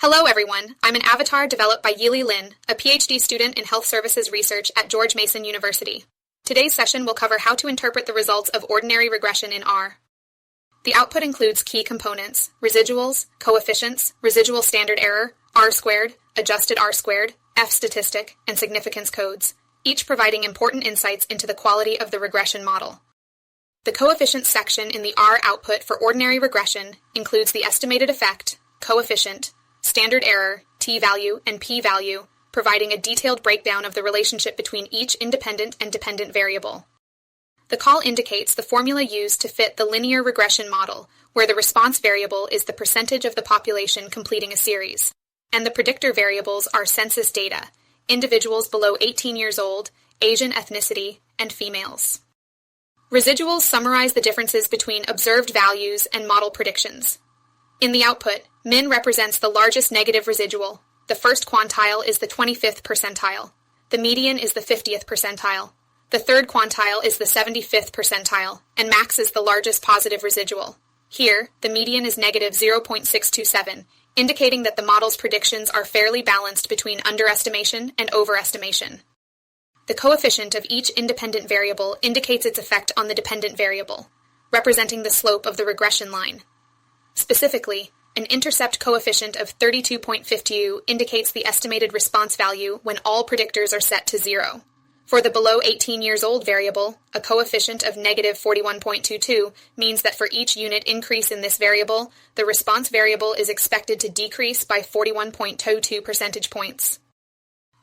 Hello everyone, I'm an avatar developed by Yili Lin, a PhD student in health services research at George Mason University. Today's session will cover how to interpret the results of ordinary regression in R. The output includes key components: residuals, coefficients, residual standard error, R-squared, adjusted R-squared, F-statistic, and significance codes, each providing important insights into the quality of the regression model. The coefficients section in the R output for ordinary regression includes the estimated effect, coefficient, standard error, t-value, and p-value, providing a detailed breakdown of the relationship between each independent and dependent variable. The call indicates the formula used to fit the linear regression model, where the response variable is the percentage of the population completing a series, and the predictor variables are census data, individuals below 18 years old, Asian ethnicity, and females. Residuals summarize the differences between observed values and model predictions. In the output, min represents the largest negative residual. The first quantile is the 25th percentile. The median is the 50th percentile. The third quantile is the 75th percentile, and max is the largest positive residual. Here, the median is negative 0.627, indicating that the model's predictions are fairly balanced between underestimation and overestimation. The coefficient of each independent variable indicates its effect on the dependent variable, representing the slope of the regression line. Specifically, an intercept coefficient of 32.50 indicates the estimated response value when all predictors are set to 0. For the below 18 years old variable, a coefficient of negative 41.22 means that for each unit increase in this variable, the response variable is expected to decrease by 41.22 percentage points.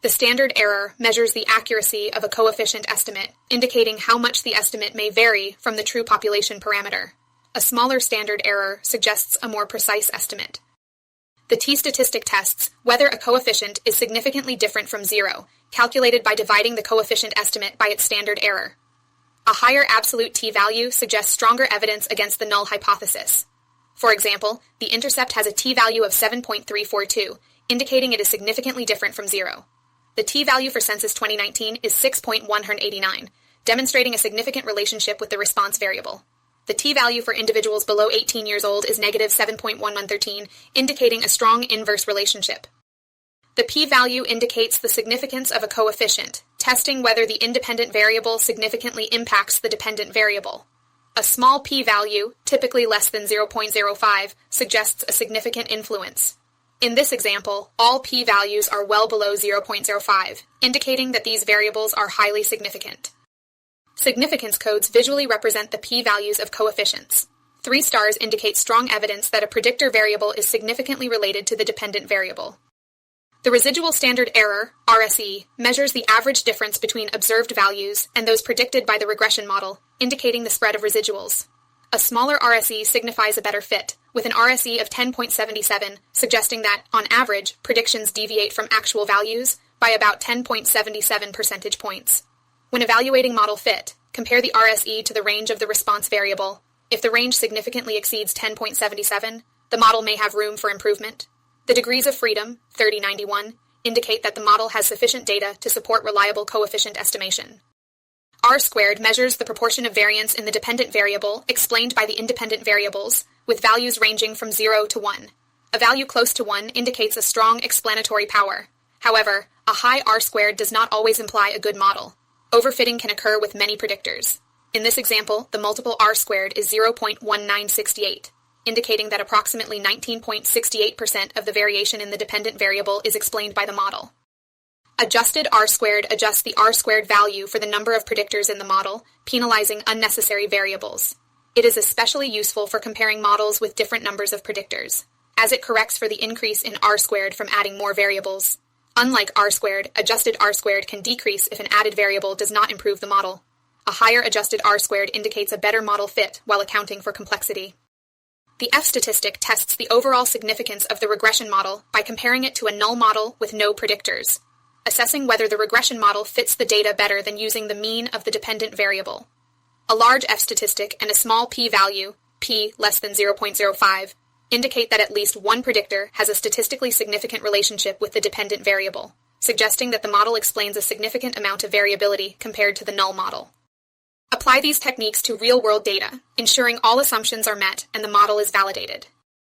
The standard error measures the accuracy of a coefficient estimate, indicating how much the estimate may vary from the true population parameter. A smaller standard error suggests a more precise estimate. The t-statistic tests whether a coefficient is significantly different from 0, calculated by dividing the coefficient estimate by its standard error. A higher absolute t-value suggests stronger evidence against the null hypothesis. For example, the intercept has a t-value of 7.342, indicating it is significantly different from 0. The t-value for Census 2019 is 6.189, demonstrating a significant relationship with the response variable. The t-value for individuals below 18 years old is negative 7.1113, indicating a strong inverse relationship. The p-value indicates the significance of a coefficient, testing whether the independent variable significantly impacts the dependent variable. A small p-value, typically less than 0.05, suggests a significant influence. In this example, all p-values are well below 0.05, indicating that these variables are highly significant. Significance codes visually represent the p-values of coefficients. 3 stars indicate strong evidence that a predictor variable is significantly related to the dependent variable. The residual standard error, RSE, measures the average difference between observed values and those predicted by the regression model, indicating the spread of residuals. A smaller RSE signifies a better fit, with an RSE of 10.77, suggesting that, on average, predictions deviate from actual values by about 10.77 percentage points. When evaluating model fit, compare the RSE to the range of the response variable. If the range significantly exceeds 10.77, the model may have room for improvement. The degrees of freedom, 3091, indicate that the model has sufficient data to support reliable coefficient estimation. R-squared measures the proportion of variance in the dependent variable explained by the independent variables, with values ranging from 0 to 1. A value close to 1 indicates a strong explanatory power. However, a high R-squared does not always imply a good model. Overfitting can occur with many predictors. In this example, the multiple R-squared is 0.1968, indicating that approximately 19.68% of the variation in the dependent variable is explained by the model. Adjusted R-squared adjusts the R-squared value for the number of predictors in the model, penalizing unnecessary variables. It is especially useful for comparing models with different numbers of predictors, as it corrects for the increase in R-squared from adding more variables. Unlike R-squared, adjusted R-squared can decrease if an added variable does not improve the model. A higher adjusted R-squared indicates a better model fit while accounting for complexity. The F-statistic tests the overall significance of the regression model by comparing it to a null model with no predictors, assessing whether the regression model fits the data better than using the mean of the dependent variable. A large F-statistic and a small p-value, p less than 0.05, indicate that at least one predictor has a statistically significant relationship with the dependent variable, suggesting that the model explains a significant amount of variability compared to the null model. Apply these techniques to real-world data, ensuring all assumptions are met and the model is validated.